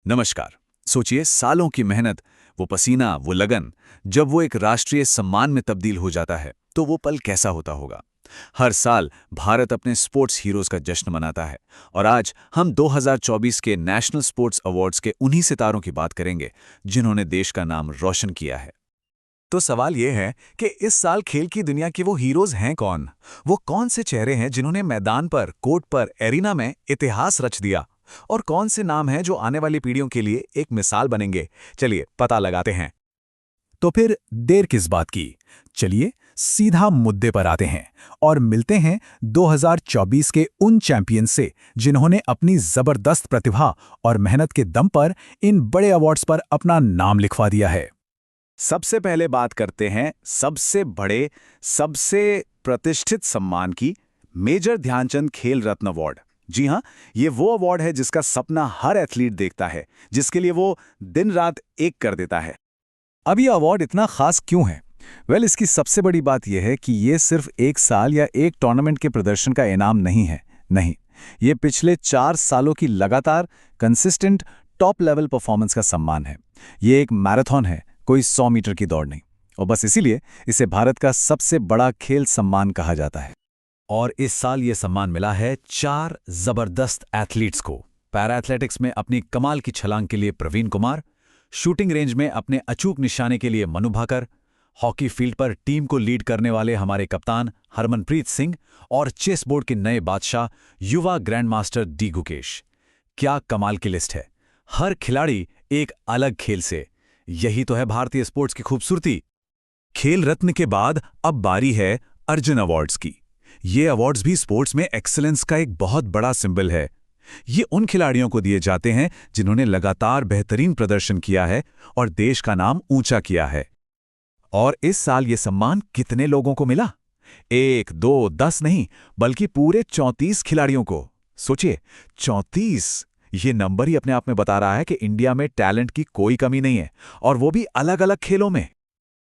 नमस्कार। सोचिए, सालों की मेहनत, वो पसीना, वो लगन, जब वो एक राष्ट्रीय सम्मान में तब्दील हो जाता है तो वो पल कैसा होता होगा। हर साल भारत अपने स्पोर्ट्स हीरोज का जश्न मनाता है और आज हम 2024 के नेशनल स्पोर्ट्स अवार्ड्स के उन्हीं सितारों की बात करेंगे जिन्होंने देश का नाम रोशन किया है। तो सवाल ये है कि इस साल खेल की दुनिया के वो हीरोज हैं कौन? वो कौन से चेहरे हैं जिन्होंने मैदान पर, कोर्ट पर, एरिना में इतिहास रच दिया? और कौन से नाम हैं जो आने वाली पीढ़ियों के लिए एक मिसाल बनेंगे? चलिए पता लगाते हैं। तो फिर देर किस बात की? चलिए सीधा मुद्दे पर आते हैं और मिलते हैं 2024 के उन चैंपियन से जिन्होंने अपनी जबरदस्त प्रतिभा और मेहनत के दम पर इन बड़े अवार्ड्स पर अपना नाम लिखवा दिया है। सबसे पहले बात करते हैं सबसे बड़े, सबसे प्रतिष्ठित सम्मान की, मेजर ध्यानचंद खेल रत्न अवार्ड। जी हां, ये वो अवार्ड है जिसका सपना हर एथलीट देखता है, जिसके लिए वो दिन रात एक कर देता है। अब ये अवार्ड इतना खास क्यों है? इसकी सबसे बड़ी बात यह है कि ये सिर्फ एक साल या एक टूर्नामेंट के प्रदर्शन का इनाम नहीं है। नहीं, ये पिछले 4 सालों की लगातार कंसिस्टेंट टॉप लेवल परफॉर्मेंस का सम्मान है। ये एक मैराथन है, कोई 100 मीटर की दौड़ नहीं। और बस इसीलिए इसे भारत का सबसे बड़ा खेल सम्मान कहा जाता है। और इस साल ये सम्मान मिला है 4 जबरदस्त एथलीट्स को। पैरा एथलेटिक्स में अपनी कमाल की छलांग के लिए प्रवीण कुमार, शूटिंग रेंज में अपने अचूक निशाने के लिए मनु भाकर, हॉकी फील्ड पर टीम को लीड करने वाले हमारे कप्तान हरमनप्रीत सिंह और चेस बोर्ड के नए बादशाह युवा ग्रैंड मास्टर डी गुकेश। क्या कमाल की लिस्ट है! हर खिलाड़ी एक अलग खेल से। यही तो है भारतीय स्पोर्ट्स की खूबसूरती। खेल रत्न के बाद अब बारी है अर्जुन अवार्ड्स की। ये अवार्ड्स भी स्पोर्ट्स में एक्सीलेंस का एक बहुत बड़ा सिंबल है। ये उन खिलाड़ियों को दिए जाते हैं जिन्होंने लगातार बेहतरीन प्रदर्शन किया है और देश का नाम ऊंचा किया है। और इस साल ये सम्मान कितने लोगों को मिला? 1, 2, 10 नहीं, बल्कि पूरे 34 खिलाड़ियों को। सोचिए, 34! ये नंबर ही अपने आप में बता रहा है कि इंडिया में टैलेंट की कोई कमी नहीं है, और वो भी अलग अलग खेलों में।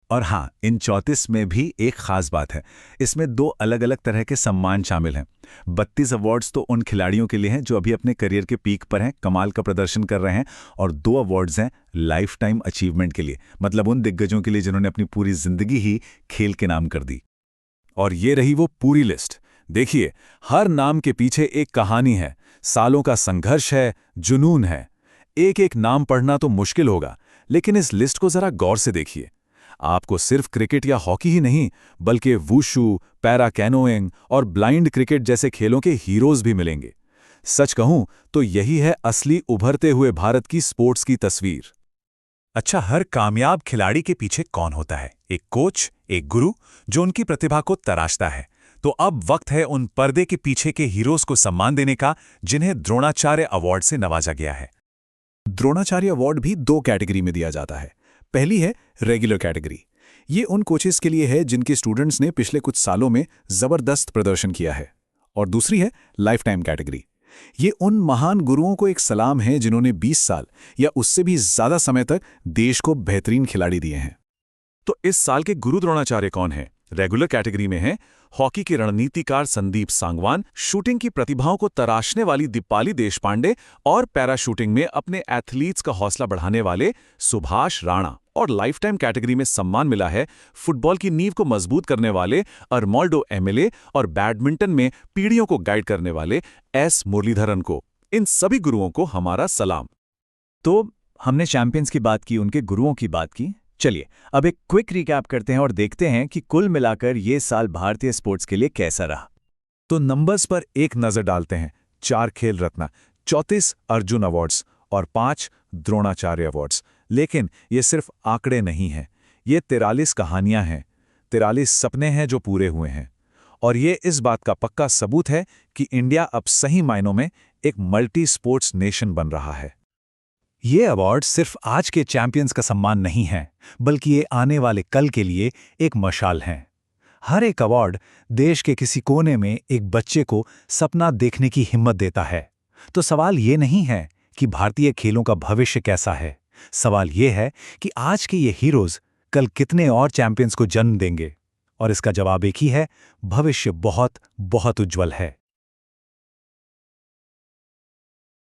और हाँ, इन 34 में भी एक खास बात है। इसमें 2 अलग अलग तरह के सम्मान शामिल हैं। 32 अवार्ड्स तो उन खिलाड़ियों के लिए हैं जो अभी अपने करियर के पीक पर हैं, कमाल का प्रदर्शन कर रहे हैं, और 2 अवार्ड्स हैं लाइफ टाइम अचीवमेंट के लिए, मतलब उन दिग्गजों के लिए जिन्होंने अपनी पूरी जिंदगी ही खेल के नाम कर दी। और ये रही वो पूरी लिस्ट। देखिए, हर नाम के पीछे एक कहानी है, सालों का संघर्ष है, जुनून है। एक एक नाम पढ़ना तो मुश्किल होगा, लेकिन इस लिस्ट को जरा गौर से देखिए। आपको सिर्फ क्रिकेट या हॉकी ही नहीं, बल्कि वुशु, पैरा कैनोइंग और ब्लाइंड क्रिकेट जैसे खेलों के हीरोज भी मिलेंगे। सच कहूं तो यही है असली उभरते हुए भारत की स्पोर्ट्स की तस्वीर। अच्छा, हर कामयाब खिलाड़ी के पीछे कौन होता है? एक कोच, एक गुरु, जो उनकी प्रतिभा को तराशता है। तो अब वक्त है उन पर्दे के पीछे के हीरोज को सम्मान देने का, जिन्हें द्रोणाचार्य अवार्ड से नवाजा गया है। द्रोणाचार्य अवार्ड भी 2 कैटेगरी में दिया जाता है। पहली है रेगुलर कैटेगरी। ये उन कोचेस के लिए है जिनके स्टूडेंट्स ने पिछले कुछ सालों में जबरदस्त प्रदर्शन किया है। और दूसरी है लाइफ टाइम कैटेगरी। ये उन महान गुरुओं को एक सलाम है जिन्होंने 20 साल या उससे भी ज्यादा समय तक देश को बेहतरीन खिलाड़ी दिए हैं। तो इस साल के गुरु द्रोणाचार्य कौन है? रेगुलर कैटेगरी में है हॉकी के रणनीतिकार संदीप सांगवान, शूटिंग की प्रतिभाओं को तराशने वाली दीपाली देशपांडे, और पैराशूटिंग में अपने एथलीट्स का हौसला बढ़ाने वाले सुभाष राणा। और लाइफ टाइम कैटेगरी में सम्मान मिला है फुटबॉल की नींव को मजबूत करने वाले अरमोल्डो एमएलए और बैडमिंटन में पीढ़ियों को गाइड करने वाले एस मुरलीधरन को। इन सभी गुरुओं को हमारा सलाम। तो हमने चैंपियंस की बात की, उनके गुरुओं की बात की। चलिए अब एक क्विक रिकैप करते हैं और देखते हैं कि कुल मिलाकर ये साल भारतीय स्पोर्ट्स के लिए कैसा रहा। तो नंबर्स पर एक नजर डालते हैं। 4 खेल रत्न, 34 अर्जुन अवार्ड्स और 5 द्रोणाचार्य अवार्ड्स। लेकिन ये सिर्फ आंकड़े नहीं हैं, ये 43 कहानियां हैं, 43 सपने हैं जो पूरे हुए हैं। और ये इस बात का पक्का सबूत है कि इंडिया अब सही मायनों में एक मल्टी स्पोर्ट्स नेशन बन रहा है। ये अवार्ड सिर्फ आज के चैंपियंस का सम्मान नहीं है, बल्कि ये आने वाले कल के लिए एक मशाल हैं। हर एक अवार्ड देश के किसी कोने में एक बच्चे को सपना देखने की हिम्मत देता है। तो सवाल ये नहीं है कि भारतीय खेलों का भविष्य कैसा है, सवाल ये है कि आज के ये हीरोज कल कितने और चैंपियंस को जन्म देंगे। और इसका जवाब एक ही है, भविष्य बहुत बहुत उज्जवल है।